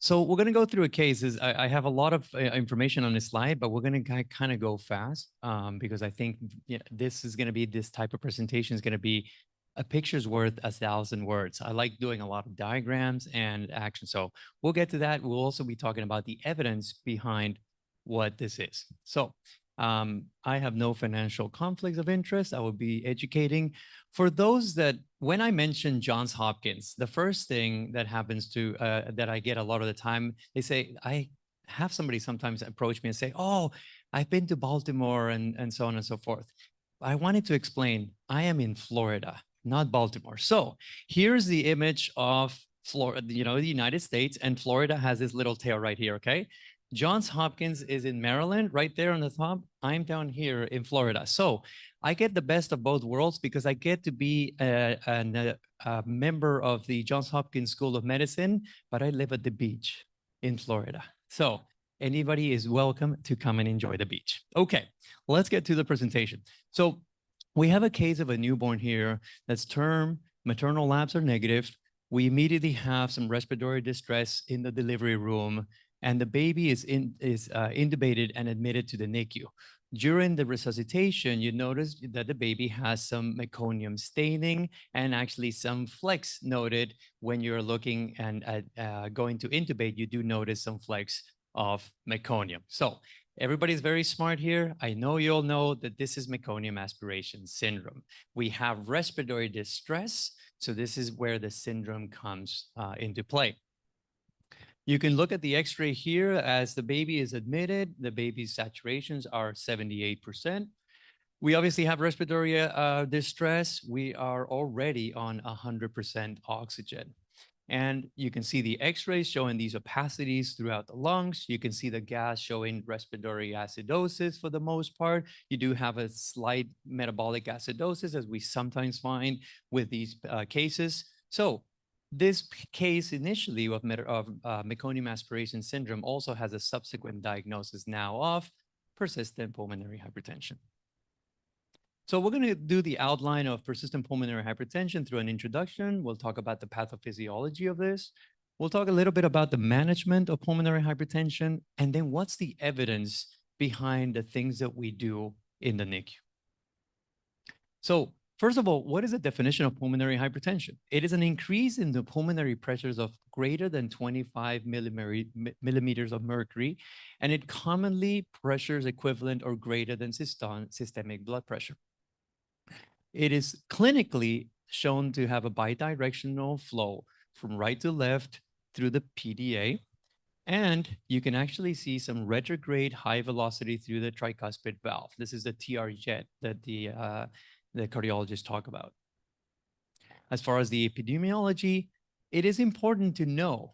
So we're going to go through a case. I have a lot of information on this slide, but we're going to kind of go fast because I think this is going to be this type of presentation is going to be a picture's worth 1,000 words. I like doing a lot of diagrams and action. So we'll get to that. We'll also be talking about the evidence behind what this is. So I have no financial conflicts of interest. I will be educating. For those that, when I mention Johns Hopkins, the first thing that happens to, that I get a lot of the time, they say, I have somebody sometimes approach me and say, oh, I've been to Baltimore and so on and so forth. I wanted to explain, I am in Florida, not Baltimore. So here's the image of Florida, the United States, and Florida has this little tail right here, okay? Johns Hopkins is in Maryland, right there on the top. I'm down here in Florida. So I get the best of both worlds because I get to be a member of the Johns Hopkins School of Medicine, but I live at the beach in Florida. So anybody is welcome to come and enjoy the beach. Okay, let's get to the presentation. So we have a case of a newborn here that's term, maternal labs are negative. We immediately have some respiratory distress in the delivery room, and the baby is intubated and admitted to the NICU. During the resuscitation, you notice that the baby has some meconium staining and actually some flecks noted when you're looking and going to intubate, you do notice some flecks of meconium. So everybody's very smart here. I know you all know that this is meconium aspiration syndrome. We have respiratory distress. So this is where the syndrome comes into play. You can look at the x-ray here as the baby is admitted. The baby's saturations are 78%. We obviously have respiratory distress. We are already on 100% oxygen. And you can see the x-rays showing these opacities throughout the lungs. You can see the gas showing respiratory acidosis for the most part. You do have a slight metabolic acidosis, as we sometimes find with these cases. So this case initially of meconium aspiration syndrome also has a subsequent diagnosis now of persistent pulmonary hypertension. So we're going to do the outline of persistent pulmonary hypertension through an introduction. We'll talk about the pathophysiology of this. We'll talk a little bit about the management of pulmonary hypertension, and then what's the evidence behind the things that we do in the NICU. So first of all, what is the definition of pulmonary hypertension? It is an increase in the pulmonary pressures of greater than 25 millimeters of mercury, and it commonly pressures equivalent or greater than systemic blood pressure. It is clinically shown to have a bidirectional flow from right to left through the PDA, and you can actually see some retrograde high velocity through the tricuspid valve. This is the TR jet that the cardiologists talk about. As far as the epidemiology, it is important to know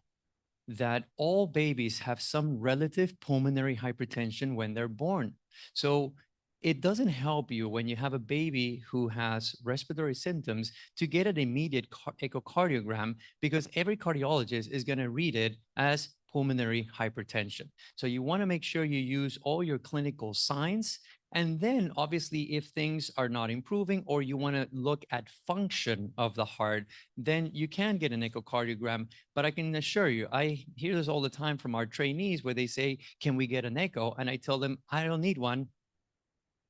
that all babies have some relative pulmonary hypertension when they're born. So it doesn't help you when you have a baby who has respiratory symptoms to get an immediate echocardiogram, because every cardiologist is going to read it as pulmonary hypertension. So you want to make sure you use all your clinical signs. And then obviously, if things are not improving or you want to look at function of the heart, then you can get an echocardiogram. But I can assure you, I hear this all the time from our trainees where they say, can we get an echo? And I tell them, I don't need one.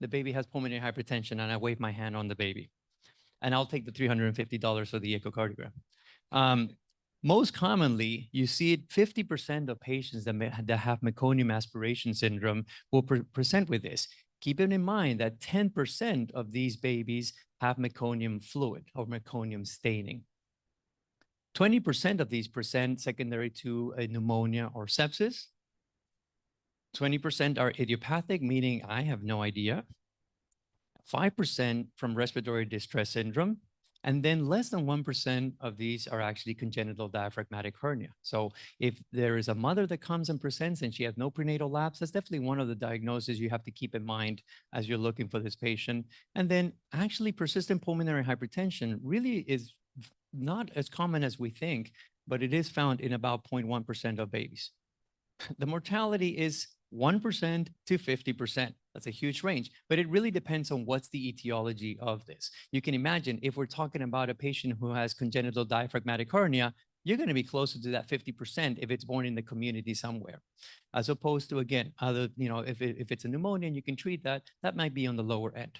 The baby has pulmonary hypertension, and I wave my hand on the baby. And I'll take the $350 for the echocardiogram. Most commonly, you see it 50% of patients that have meconium aspiration syndrome will present with this. Keep it in mind that 10% of these babies have meconium fluid or meconium staining. 20% of these present secondary to a pneumonia or sepsis. 20% are idiopathic, meaning I have no idea. 5% from respiratory distress syndrome. And then less than 1% of these are actually congenital diaphragmatic hernia. So if there is a mother that comes and presents and she has no prenatal labs, that's definitely one of the diagnoses you have to keep in mind as you're looking for this patient. And then actually persistent pulmonary hypertension really is not as common as we think, but it is found in about 0.1% of babies. The mortality is 1% to 50%. That's a huge range, but it really depends on what's the etiology of this. You can imagine if we're talking about a patient who has congenital diaphragmatic hernia, you're going to be closer to that 50% if it's born in the community somewhere, as opposed to, again, other, if it's a pneumonia and you can treat that, that might be on the lower end.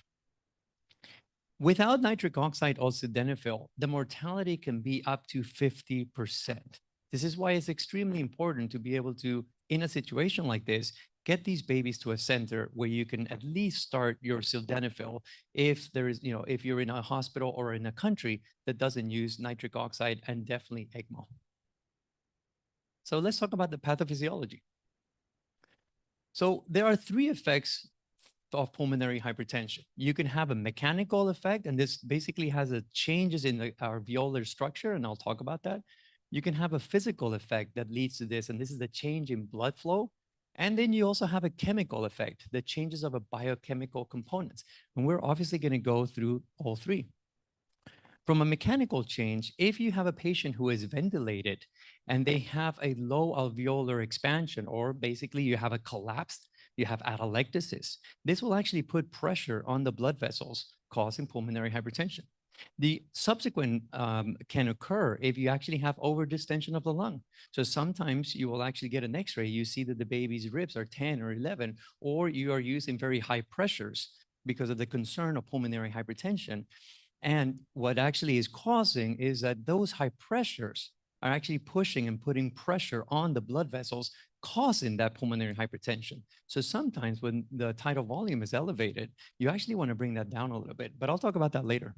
Without nitric oxide or sildenafil, the mortality can be up to 50%. This is why it's extremely important to be able to, in a situation like this, get these babies to a center where you can at least start your sildenafil if there is, if you're in a hospital or in a country that doesn't use nitric oxide, and definitely ECMO. So let's talk about the pathophysiology. So there are three effects of pulmonary hypertension. You can have a mechanical effect, and this basically has a changes in the alveolar structure, and I'll talk about that. You can have a physical effect that leads to this, and this is the change in blood flow. And then you also have a chemical effect, the changes of a biochemical components. And we're obviously going to go through all three. From a mechanical change, if you have a patient who is ventilated and they have a low alveolar expansion, or basically you have a collapsed, you have atelectasis, this will actually put pressure on the blood vessels, causing pulmonary hypertension. The subsequent can occur if you actually have overdistension of the lung. So sometimes you will actually get an X-ray, you see that the baby's ribs are 10 or 11, or you are using very high pressures because of the concern of pulmonary hypertension. And what actually is causing is that those high pressures are actually pushing and putting pressure on the blood vessels, causing that pulmonary hypertension. So sometimes when the tidal volume is elevated, you actually want to bring that down a little bit, but I'll talk about that later.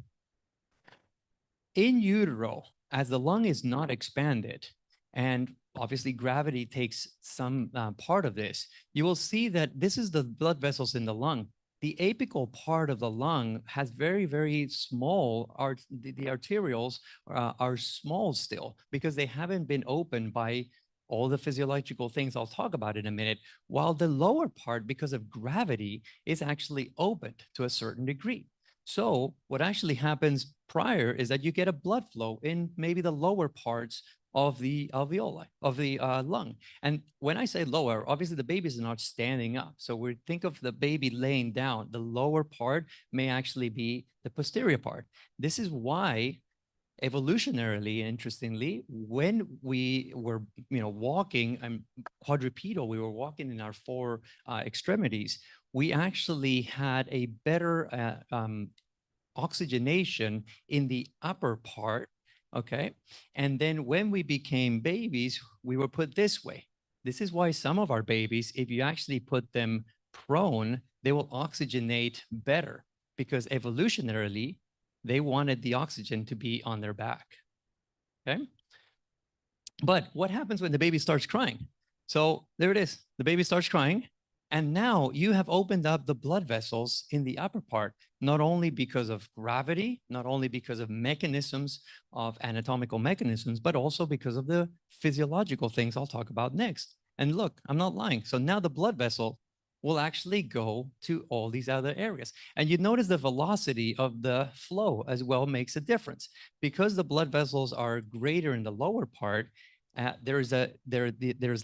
In utero, as the lung is not expanded, and obviously gravity takes some part of this, you will see that this is the blood vessels in the lung. The apical part of the lung has very, very small, the arterioles are small still because they haven't been opened by all the physiological things I'll talk about in a minute, while the lower part, because of gravity, is actually opened to a certain degree. So what actually happens prior is that you get a blood flow in maybe the lower parts of the alveoli, of the lung. And when I say lower, obviously the babies are not standing up. So we think of the baby laying down. The lower part may actually be the posterior part. This is why evolutionarily, interestingly, when we were walking and quadrupedal, we were walking in our four extremities, we actually had a better oxygenation in the upper part, okay? And then when we became babies, we were put this way. This is why some of our babies, if you actually put them prone, they will oxygenate better, because evolutionarily, they wanted the oxygen to be on their back, okay? But what happens when the baby starts crying? So there it is, the baby starts crying, and now you have opened up the blood vessels in the upper part, not only because of gravity, not only because of mechanisms, of anatomical mechanisms, but also because of the physiological things I'll talk about next. And look, I'm not lying. So now the blood vessel will actually go to all these other areas. And you notice the velocity of the flow as well makes a difference. Because the blood vessels are greater in the lower part, there's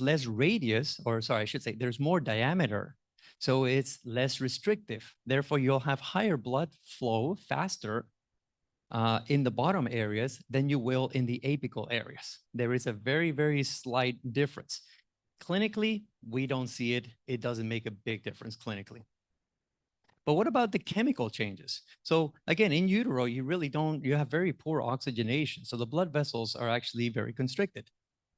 less radius, or sorry, I should say there's more diameter. So it's less restrictive. Therefore, you'll have higher blood flow faster in the bottom areas than you will in the apical areas. There is a very, very slight difference. Clinically, we don't see it. It doesn't make a big difference clinically. But what about the chemical changes? So again, in utero, you really don't, you have very poor oxygenation. So the blood vessels are actually very constricted.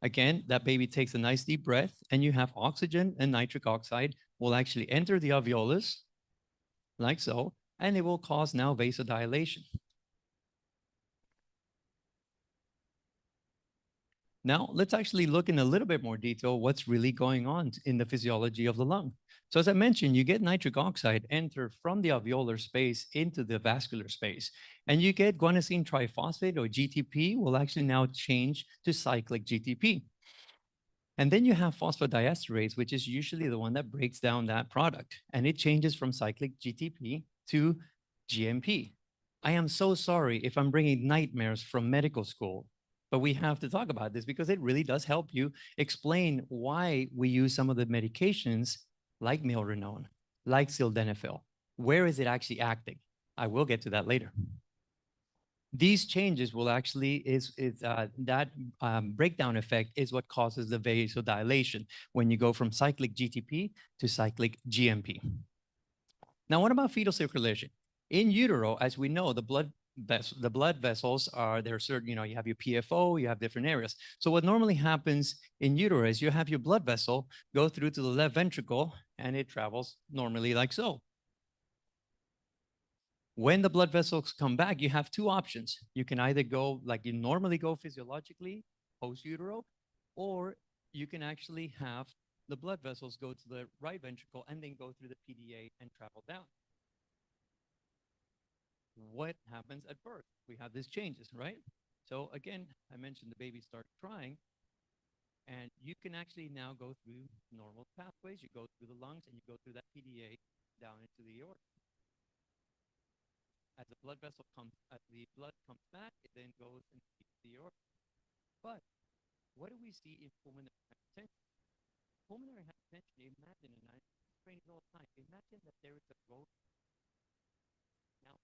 Again, that baby takes a nice deep breath, and you have oxygen and nitric oxide will actually enter the alveolus like so, and it will cause now vasodilation. Now, let's actually look in a little bit more detail what's really going on in the physiology of the lung. So as I mentioned, you get nitric oxide enter from the alveolar space into the vascular space, and you get guanosine triphosphate, or GTP, will actually now change to cyclic GTP. And then you have phosphodiesterase, which is usually the one that breaks down that product, and it changes from cyclic GTP to GMP. I am so sorry if I'm bringing nightmares from medical school, but we have to talk about this because it really does help you explain why we use some of the medications like milrinone, like sildenafil. Where is it actually acting? I will get to that later. These changes will actually that breakdown effect is what causes the vasodilation when you go from cyclic GTP to cyclic GMP. Now, what about fetal circulation? In utero, as we know, the blood vessels are there. Certain, you have your PFO, you have different areas. So what normally happens in utero is you have your blood vessel go through to the left ventricle, and it travels normally like so. When the blood vessels come back, you have two options. You can either go like you normally go physiologically, post utero, or you can actually have the blood vessels go to the right ventricle and then go through the PDA and travel down. What happens at birth? We have these changes, right? So again, I mentioned the baby starts crying, and you can actually now go through normal pathways. You go through the lungs and you go through that PDA down into the aorta. As the blood vessel comes, as the blood comes back, it then goes into the aorta. But what do we see in pulmonary hypertension? Pulmonary hypertension, imagine, and I'm training all the time, imagine that there is a road. Now,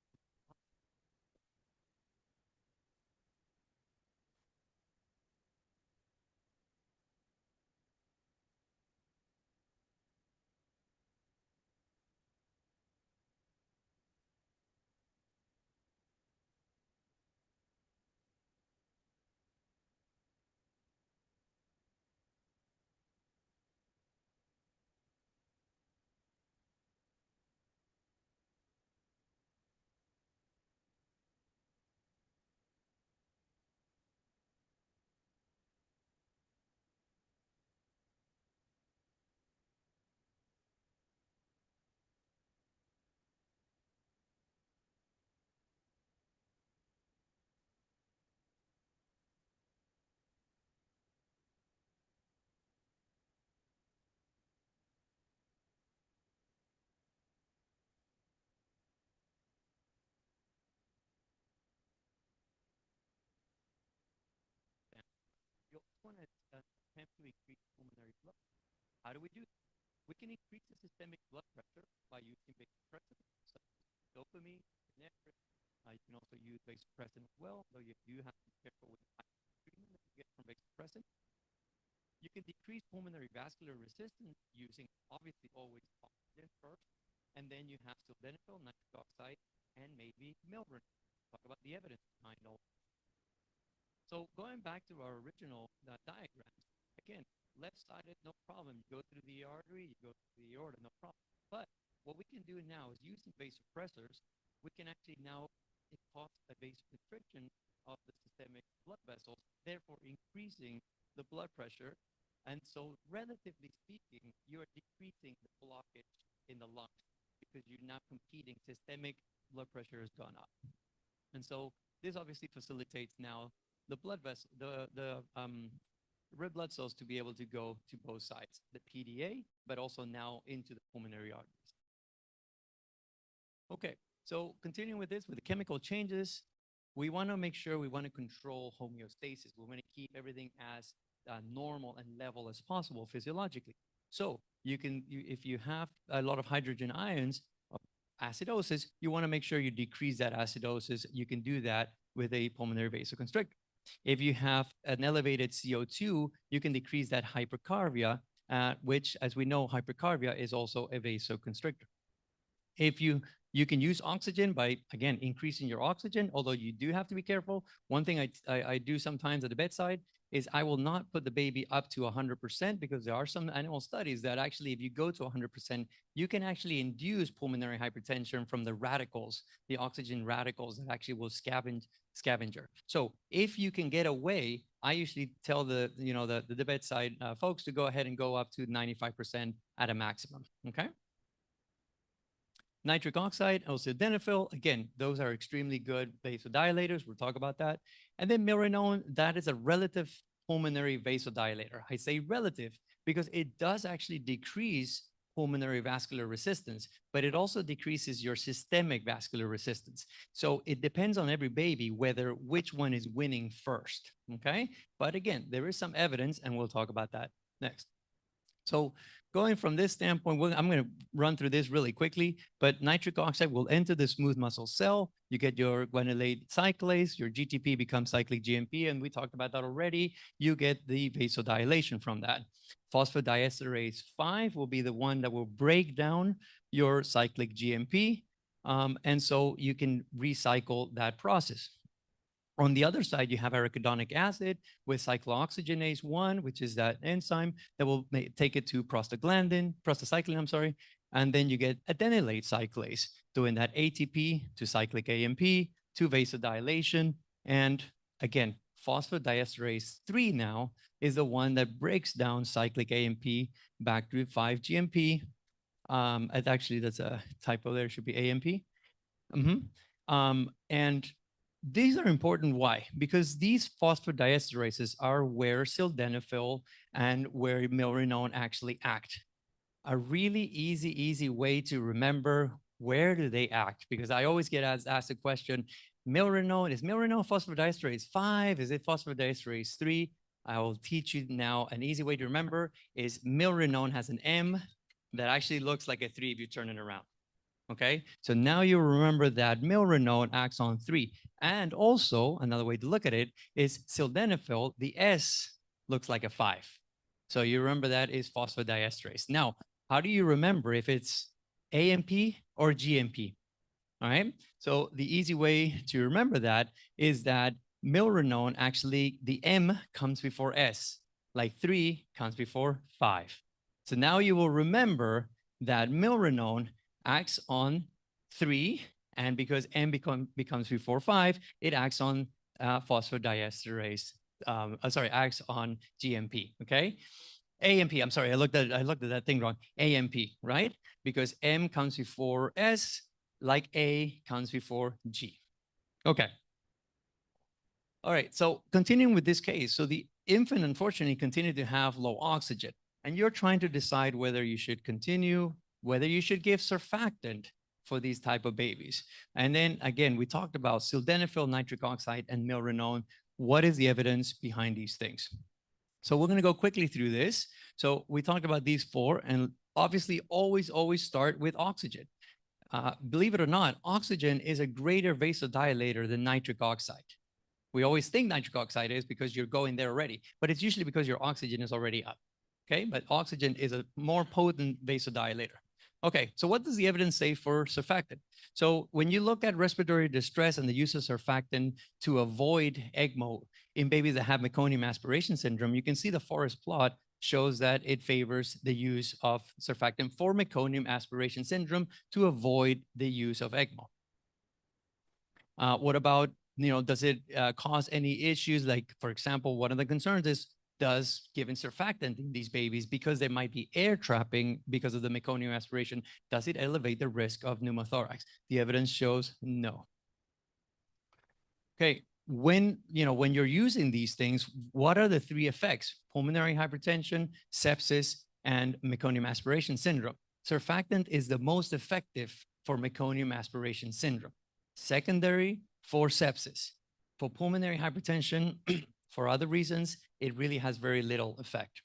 you want to attempt to increase pulmonary blood. How do we do that? We can increase the systemic blood pressure by using vasopressors, such as dopamine, epinephrine. You can also use vasopressin as well, though you do have to be careful with the type of treatment that you get from vasopressin. You can decrease pulmonary vascular resistance using, obviously, always oxygen first, and then you have sildenafil, nitric oxide, and maybe Milburn. Talk about the evidence behind all. So going back to our original diagrams, again, left-sided, no problem. You go through the artery, you go through the aorta, no problem. But what we can do now is using vasopressors, we can actually now cause a vasoconstriction of the systemic blood vessels, therefore increasing the blood pressure. And so relatively speaking, you are decreasing the blockage in the lungs because you're now competing. Systemic blood pressure has gone up. And so this obviously facilitates now the blood vessel, the red blood cells to be able to go to both sides, the PDA, but also now into the pulmonary arteries. Okay, so continuing with this, with the chemical changes, we want to make sure we want to control homeostasis. We want to keep everything as normal and level as possible physiologically. So you can, if you have a lot of hydrogen ions, acidosis, you want to make sure you decrease that acidosis. You can do that with a pulmonary vasoconstrictor. If you have an elevated CO2, you can decrease that hypercarbia, which, as we know, hypercarbia is also a vasoconstrictor. If you can use oxygen by, again, increasing your oxygen, although you do have to be careful. One thing I do sometimes at the bedside is I will not put the baby up to 100% because there are some animal studies that actually, if you go to 100%, you can actually induce pulmonary hypertension from the radicals, the oxygen radicals that actually will scavenger. So if you can get away, I usually tell the bedside folks to go ahead and go up to 95% at a maximum, okay? Nitric oxide, sildenafil, again, those are extremely good vasodilators. We'll talk about that. And then milrinone, that is a relative pulmonary vasodilator. I say relative because it does actually decrease pulmonary vascular resistance, but it also decreases your systemic vascular resistance. So it depends on every baby whether which one is winning first, okay? But again, there is some evidence, and we'll talk about that next. So going from this standpoint, I'm going to run through this really quickly, but nitric oxide will enter the smooth muscle cell. You get your guanylate cyclase, your GTP becomes cyclic GMP, and we talked about that already. You get the vasodilation from that. Phosphodiesterase 5 will be the one that will break down your cyclic GMP, and so you can recycle that process. On the other side, you have arachidonic acid with cyclooxygenase 1, which is that enzyme that will take it to prostacyclin, I'm sorry. And then you get adenylate cyclase doing that ATP to cyclic AMP to vasodilation. And again, phosphodiesterase 3 now is the one that breaks down cyclic AMP back to 5-GMP. Actually, that's a typo there. It should be AMP. And these are important. Why? Because these phosphodiesterases are where sildenafil and where milrinone actually act. A really easy way to remember, where do they act? Because I always get asked the question, milrinone, is milrinone phosphodiesterase 5? Is it phosphodiesterase 3? I will teach you now an easy way to remember is milrinone has an M that actually looks like a 3 if you turn it around. Okay, so now you remember that milrinone acts on 3. And also, another way to look at it is sildenafil, the S looks like a 5. So you remember that is phosphodiesterase. Now, how do you remember if it's AMP or GMP? All right, so the easy way to remember that is that milrinone, actually, the M comes before S, like 3 comes before 5. So now you will remember that milrinone acts on 3, and because M becomes before 5, it acts on phosphodiesterase. Acts on GMP. Okay, AMP. I'm sorry, I looked at that thing wrong. AMP, right? Because M comes before S, like A comes before G. Okay. All right. So continuing with this case, so the infant unfortunately continued to have low oxygen, and you're trying to decide whether you should continue, whether you should give surfactant for these type of babies. And then again, we talked about sildenafil, nitric oxide, and milrinone. What is the evidence behind these things? So we're going to go quickly through this. So we talked about these 4, and obviously always start with oxygen. Believe it or not, oxygen is a greater vasodilator than nitric oxide. We always think nitric oxide is because you're going there already, but it's usually because your oxygen is already up. Okay, but oxygen is a more potent vasodilator. Okay, so what does the evidence say for surfactant? So when you look at respiratory distress and the use of surfactant to avoid ECMO in babies that have meconium aspiration syndrome, you can see the forest plot shows that it favors the use of surfactant for meconium aspiration syndrome to avoid the use of ECMO. What about, does it cause any issues? Like, for example, one of the concerns is, does giving surfactant in these babies, because there might be air trapping because of the meconium aspiration, does it elevate the risk of pneumothorax? The evidence shows no. Okay, when you're using these things, what are the 3 effects? Pulmonary hypertension, sepsis, and meconium aspiration syndrome. Surfactant is the most effective for meconium aspiration syndrome. Secondary for sepsis. For pulmonary hypertension, for other reasons, it really has very little effect.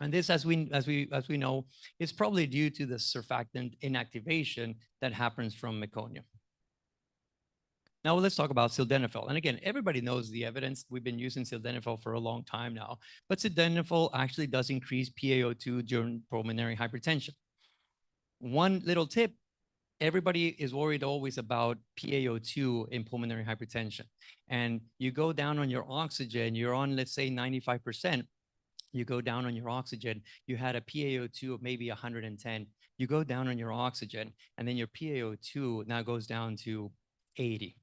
And this, as we know, is probably due to the surfactant inactivation that happens from meconium. Now let's talk about sildenafil. And again, everybody knows the evidence. We've been using sildenafil for a long time now, but sildenafil actually does increase PaO2 during pulmonary hypertension. One little tip, everybody is worried always about PaO2 in pulmonary hypertension. And you go down on your oxygen, you're on, let's say 95%, you go down on your oxygen, you had a PaO2 of maybe 110, you go down on your oxygen, and then your PaO2 now goes down to 80.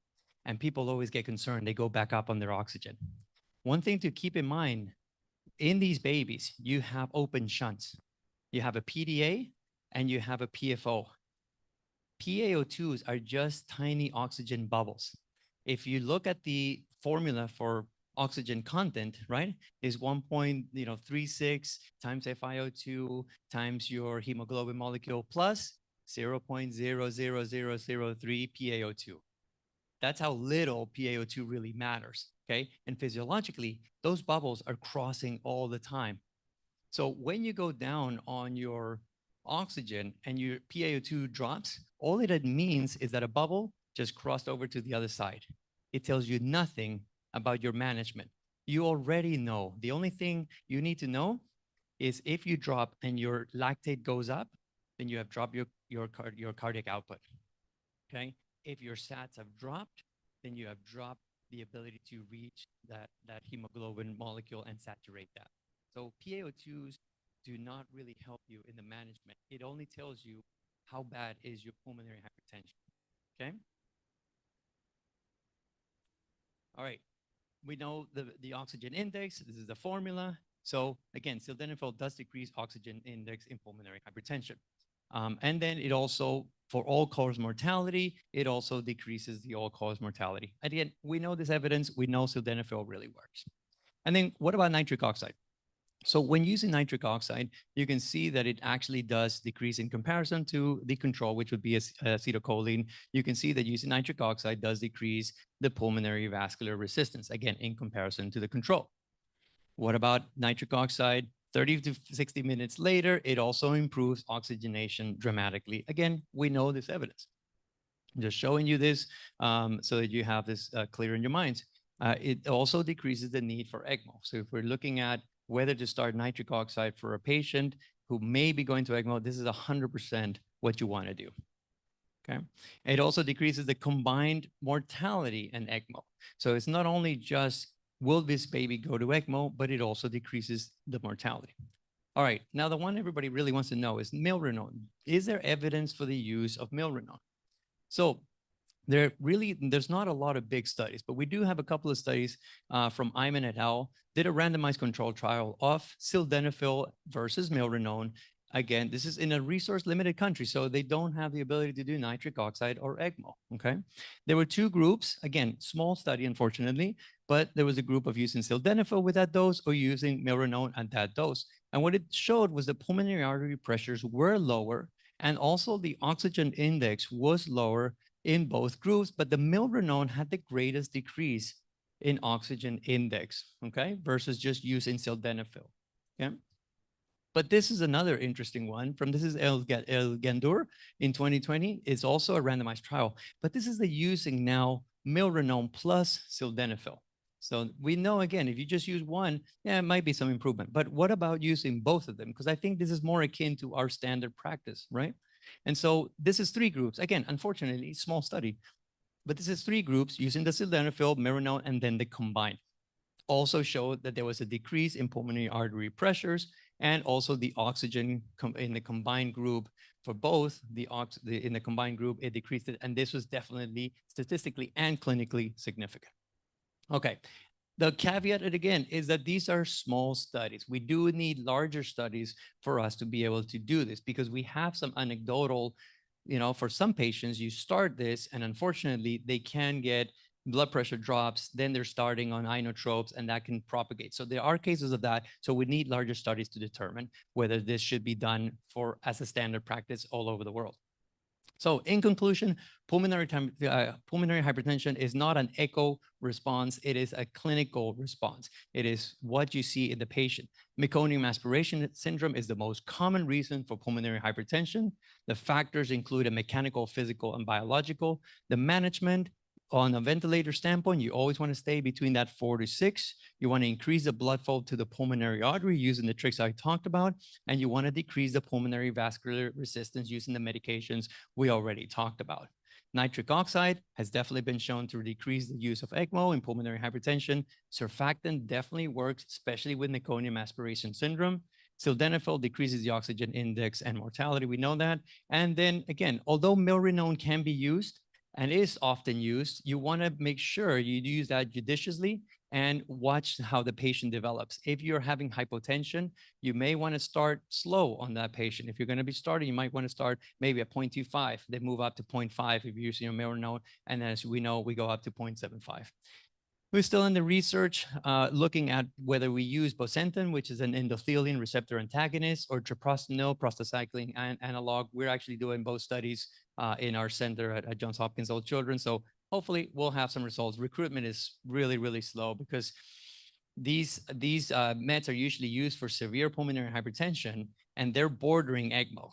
And people always get concerned, they go back up on their oxygen. One thing to keep in mind, in these babies, you have open shunts. You have a PDA and you have a PFO. PaO2s are just tiny oxygen bubbles. If you look at the formula for oxygen content, right, is 1.36 times FiO2 times your hemoglobin molecule plus 0.00003 PaO2. That's how little PaO2 really matters, okay? And physiologically, those bubbles are crossing all the time. So when you go down on your oxygen and your PaO2 drops, all it means is that a bubble just crossed over to the other side. It tells you nothing about your management. You already know. The only thing you need to know is if you drop and your lactate goes up, then you have dropped your cardiac output. Okay. If your SATs have dropped, then you have dropped the ability to reach that hemoglobin molecule and saturate that. So PaO2s do not really help you in the management. It only tells you how bad is your pulmonary hypertension. Okay. All right. We know the oxygen index. This is the formula. So again, sildenafil does decrease oxygen index in pulmonary hypertension. And then it also, for all-cause mortality, it also decreases the all-cause mortality. Again, we know this evidence. We know sildenafil really works. And then what about nitric oxide? So when using nitric oxide, you can see that it actually does decrease in comparison to the control, which would be acetylcholine. You can see that using nitric oxide does decrease the pulmonary vascular resistance, again, in comparison to the control. What about nitric oxide? 30 to 60 minutes later, it also improves oxygenation dramatically. Again, we know this evidence. I'm just showing you this so that you have this clear in your minds. It also decreases the need for ECMO. So if we're looking at whether to start nitric oxide for a patient who may be going to ECMO, this is 100% what you want to do. Okay. It also decreases the combined mortality in ECMO. So it's not only just will this baby go to ECMO, but it also decreases the mortality. All right. Now, the one everybody really wants to know is milrinone. Is there evidence for the use of milrinone? So there's not a lot of big studies, but we do have a couple of studies from Iman et al. Did a randomized control trial of sildenafil versus milrinone. Again, this is in a resource-limited country, so they don't have the ability to do nitric oxide or ECMO, okay? There were two groups, again, small study, unfortunately, but there was a group of using sildenafil with that dose or using milrinone at that dose. And what it showed was the pulmonary artery pressures were lower, and also the oxygen index was lower in both groups, but the milrinone had the greatest decrease in oxygen index, okay, versus just using sildenafil, okay? But this is another interesting one from this is El Gandour in 2020. It's also a randomized trial, but this is the using now milrinone plus sildenafil. So we know, again, if you just use one, yeah, it might be some improvement. But what about using both of them? Because I think this is more akin to our standard practice, right? And so this is three groups. Again, unfortunately, small study, but this is three groups using the sildenafil, milrinone, and then the combined. Also showed that there was a decrease in pulmonary artery pressures and also the oxygen in the combined group for both in the combined group, it decreased it. And this was definitely statistically and clinically significant. Okay. The caveat, again, is that these are small studies. We do need larger studies for us to be able to do this because we have some anecdotal, for some patients, you start this and unfortunately they can get blood pressure drops, then they're starting on inotropes and that can propagate. So there are cases of that. So we need larger studies to determine whether this should be done as a standard practice all over the world. So in conclusion, pulmonary hypertension is not an echo response. It is a clinical response. It is what you see in the patient. Meconium aspiration syndrome is the most common reason for pulmonary hypertension. The factors include a mechanical, physical, and biological. The management, on a ventilator standpoint, you always want to stay between that 4 to 6. You want to increase the blood flow to the pulmonary artery using the tricks I talked about, and you want to decrease the pulmonary vascular resistance using the medications we already talked about. Nitric oxide has definitely been shown to decrease the use of ECMO in pulmonary hypertension. Surfactant definitely works, especially with meconium aspiration syndrome. Sildenafil decreases the oxygen index and mortality. We know that. And then again, although milrinone can be used, and is often used, you want to make sure you use that judiciously and watch how the patient develops. If you're having hypotension, you may want to start slow on that patient. If you're going to be starting, you might want to start maybe at 0.25, then move up to 0.5 if you're using your milrinone, and as we know, we go up to 0.75. We're still in the research looking at whether we use bosentan, which is an endothelin receptor antagonist, or treprostinil, prostacyclin analog. We're actually doing both studies in our center at Johns Hopkins Old Children. So hopefully we'll have some results. Recruitment is really, really slow because these meds are usually used for severe pulmonary hypertension, and they're bordering ECMO.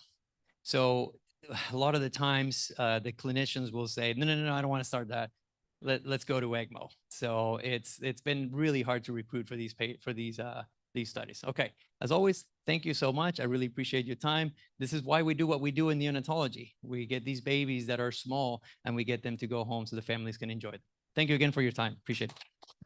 So a lot of the times the clinicians will say, no, no, no, no, I don't want to start that. Let's go to ECMO. So it's been really hard to recruit for these studies. Okay, as always, thank you so much. I really appreciate your time. This is why we do what we do in neonatology. We get these babies that are small and we get them to go home so the families can enjoy it. Thank you again for your time. Appreciate it.